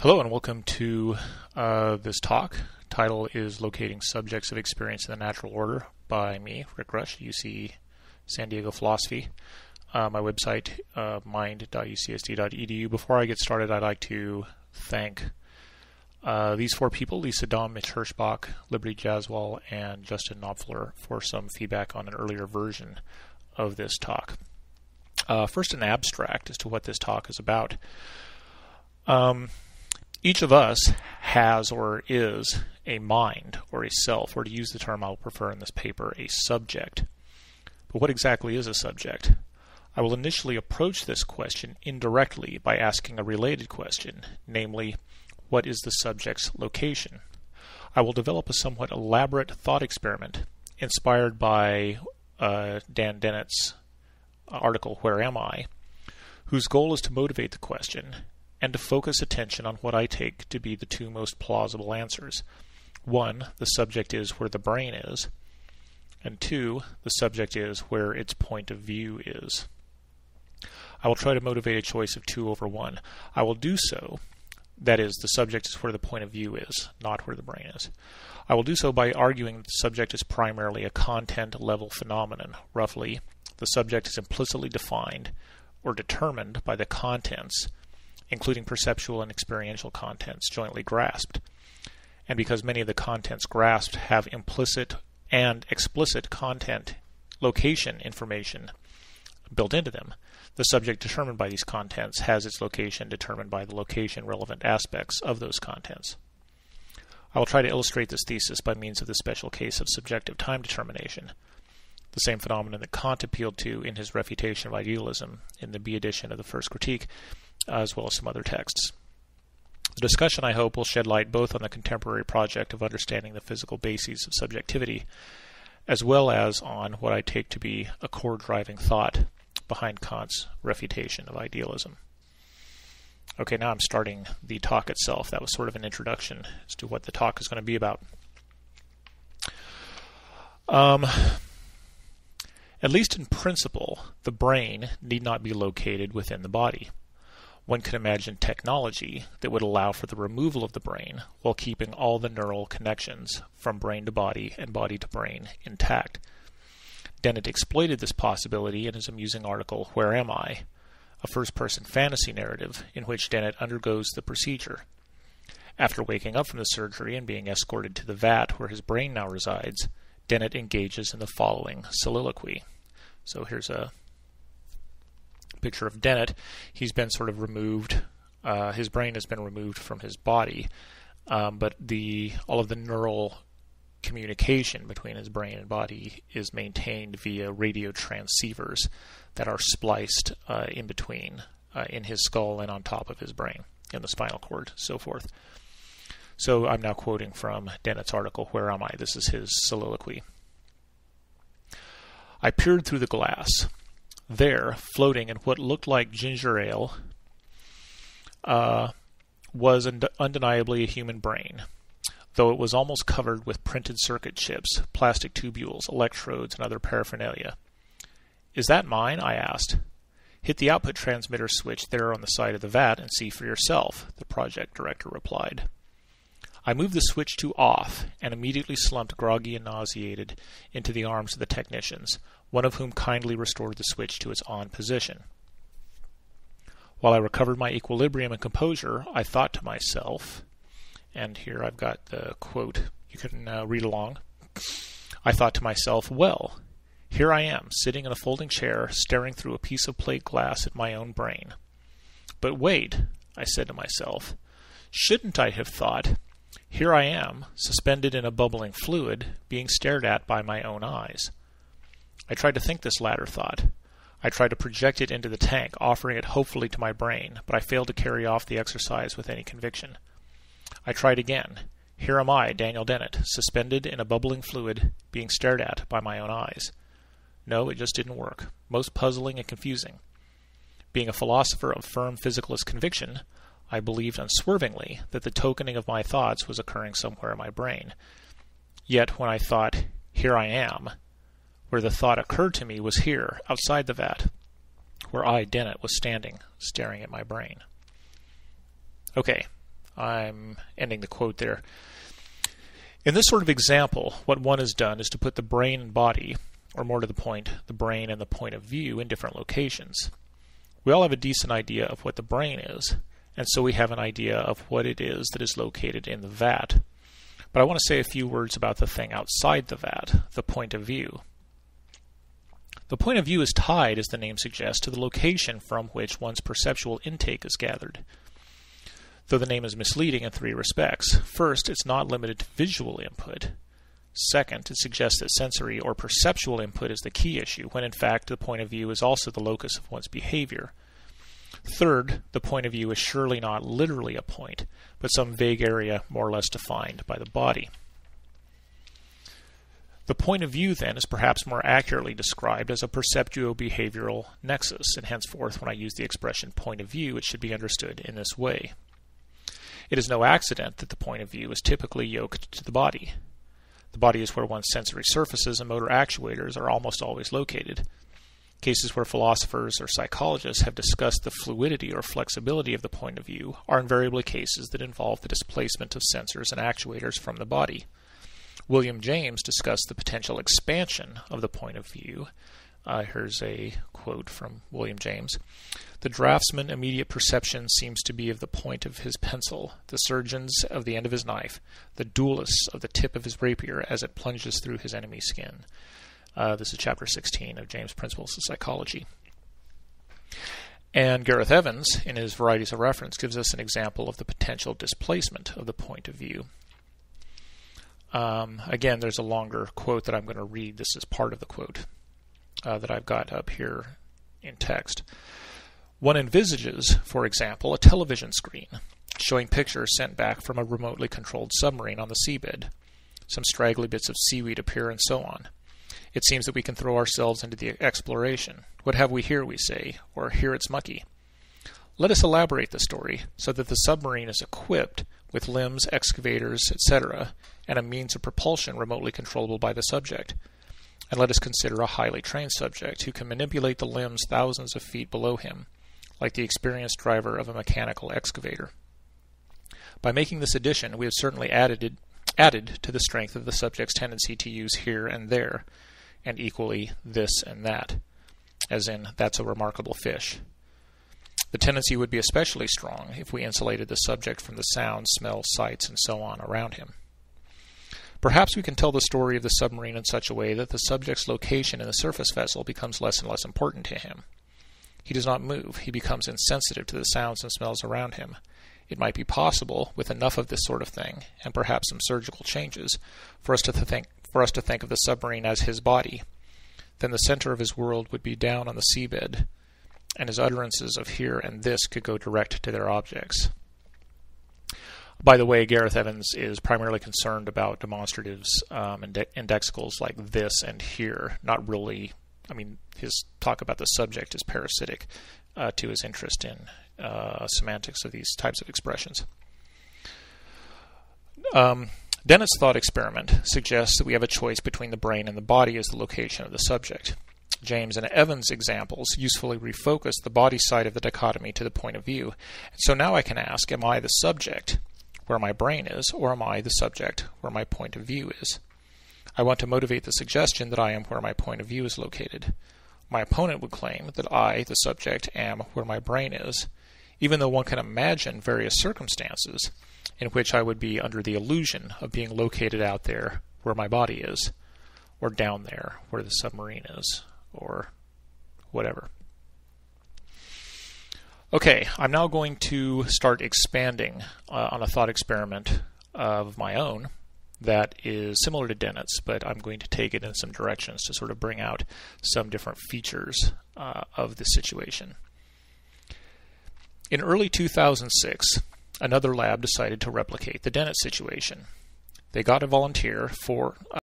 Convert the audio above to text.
Hello and welcome to this talk. Title is Locating Subjects of Experience in the Natural Order by me, Rick Grush, UC San Diego Philosophy. My website, mind.ucsd.edu. Before I get started, I'd like to thank these four people, Lisa Dahm, Mitch Hirschbach, Liberty Jaswal, and Justin Knopfler, for some feedback on an earlier version of this talk. First, an abstract as to what this talk is about. Each of us has or is a mind or a self, or to use the term I'll prefer in this paper, a subject. But what exactly is a subject? I will initially approach this question indirectly by asking a related question, namely, what is the subject's location? I will develop a somewhat elaborate thought experiment inspired by Dan Dennett's article, Where Am I?, whose goal is to motivate the question and to focus attention on what I take to be the two most plausible answers. One, the subject is where the brain is, and two, the subject is where its point of view is. I will try to motivate a choice of 2 over 1. I will do so, that is, the subject is where the point of view is, not where the brain is. I will do so by arguing that the subject is primarily a content-level phenomenon. Roughly, the subject is implicitly defined or determined by the contents, including perceptual and experiential contents, jointly grasped. And because many of the contents grasped have implicit and explicit content location information built into them, the subject determined by these contents has its location determined by the location-relevant aspects of those contents. I will try to illustrate this thesis by means of the special case of subjective time determination, the same phenomenon that Kant appealed to in his refutation of idealism in the B edition of the First Critique, as well as some other texts. The discussion, I hope, will shed light both on the contemporary project of understanding the physical bases of subjectivity, as well as on what I take to be a core-driving thought behind Kant's refutation of idealism. Okay, now I'm starting the talk itself. That was sort of an introduction as to what the talk is going to be about. At least in principle, the brain need not be located within the body. One can imagine technology that would allow for the removal of the brain while keeping all the neural connections from brain to body and body to brain intact. Dennett exploited this possibility in his amusing article, Where Am I?, a first-person fantasy narrative in which Dennett undergoes the procedure. After waking up from the surgery and being escorted to the vat where his brain now resides, Dennett engages in the following soliloquy. So here's a picture of Dennett. He's been sort of removed. His brain has been removed from his body, but all of the neural communication between his brain and body is maintained via radio transceivers that are spliced in between, in his skull and on top of his brain, in the spinal cord, so forth. So I'm now quoting from Dennett's article, Where Am I? This is his soliloquy. I peered through the glass. There, floating in what looked like ginger ale, was undeniably a human brain, though it was almost covered with printed circuit chips, plastic tubules, electrodes, and other paraphernalia. Is that mine? I asked. Hit the output transmitter switch there on the side of the vat and see for yourself, the project director replied. I moved the switch to off and immediately slumped groggy and nauseated into the arms of the technicians, one of whom kindly restored the switch to its on position. While I recovered my equilibrium and composure, I thought to myself, and here I've got the quote, you can read along. I thought to myself, well, here I am, sitting in a folding chair, staring through a piece of plate glass at my own brain. But wait, I said to myself, shouldn't I have thought, here I am, suspended in a bubbling fluid, being stared at by my own eyes. I tried to think this latter thought. I tried to project it into the tank, offering it hopefully to my brain, but I failed to carry off the exercise with any conviction. I tried again. Here am I, Daniel Dennett, suspended in a bubbling fluid, being stared at by my own eyes. No, it just didn't work. Most puzzling and confusing. Being a philosopher of firm physicalist conviction, I believed unswervingly that the tokening of my thoughts was occurring somewhere in my brain. Yet when I thought, here I am, where the thought occurred to me was here, outside the vat, where I, Dennett, was standing, staring at my brain. Okay, I'm ending the quote there. In this sort of example, what one has done is to put the brain and body, or more to the point, the brain and the point of view, in different locations. We all have a decent idea of what the brain is, and so we have an idea of what it is that is located in the vat. But I want to say a few words about the thing outside the vat, the point of view. The point of view is tied, as the name suggests, to the location from which one's perceptual intake is gathered. Though the name is misleading in three respects. First, it's not limited to visual input. Second, it suggests that sensory or perceptual input is the key issue, when in fact the point of view is also the locus of one's behavior. Third, the point of view is surely not literally a point, but some vague area more or less defined by the body. The point of view, then, is perhaps more accurately described as a perceptuo-behavioral nexus, and henceforth when I use the expression point of view, it should be understood in this way. It is no accident that the point of view is typically yoked to the body. The body is where one's sensory surfaces and motor actuators are almost always located. Cases where philosophers or psychologists have discussed the fluidity or flexibility of the point of view are invariably cases that involve the displacement of sensors and actuators from the body. William James discussed the potential expansion of the point of view. Here's a quote from William James. "The draftsman's immediate perception seems to be of the point of his pencil, the surgeon's of the end of his knife, the duelist's of the tip of his rapier as it plunges through his enemy's skin." This is chapter 16 of James' Principles of Psychology. And Gareth Evans, in his Varieties of Reference, gives us an example of the potential displacement of the point of view. Again, there's a longer quote that I'm going to read. This is part of the quote that I've got up here in text. One envisages, for example, a television screen showing pictures sent back from a remotely controlled submarine on the seabed. Some straggly bits of seaweed appear and so on. It seems that we can throw ourselves into the exploration. What have we here, we say, or here it's mucky. Let us elaborate the story so that the submarine is equipped with limbs, excavators, etc., and a means of propulsion remotely controllable by the subject. And let us consider a highly trained subject who can manipulate the limbs thousands of feet below him, like the experienced driver of a mechanical excavator. By making this addition, we have certainly added to the strength of the subject's tendency to use here and there, and equally this and that, as in, that's a remarkable fish. The tendency would be especially strong if we insulated the subject from the sounds, smells, sights, and so on around him. Perhaps we can tell the story of the submarine in such a way that the subject's location in the surface vessel becomes less and less important to him. He does not move. He becomes insensitive to the sounds and smells around him. It might be possible, with enough of this sort of thing, and perhaps some surgical changes, for us to think of the submarine as his body. Then the center of his world would be down on the seabed, and his utterances of here and this could go direct to their objects. By the way, Gareth Evans is primarily concerned about demonstratives and indexicals like this and here, not really, his talk about the subject is parasitic to his interest in semantics of these types of expressions. Dennett's thought experiment suggests that we have a choice between the brain and the body as the location of the subject. James and Evans' examples usefully refocus the body side of the dichotomy to the point of view. And so now I can ask, am I the subject where my brain is, or am I the subject where my point of view is? I want to motivate the suggestion that I am where my point of view is located. My opponent would claim that I, the subject, am where my brain is, even though one can imagine various circumstances in which I would be under the illusion of being located out there where my body is, or down there where the submarine is, or whatever. Okay, I'm now going to start expanding on a thought experiment of my own that is similar to Dennett's, but I'm going to take it in some directions to sort of bring out some different features of the situation. In early 2006, another lab decided to replicate the Dennett situation. They got a volunteer for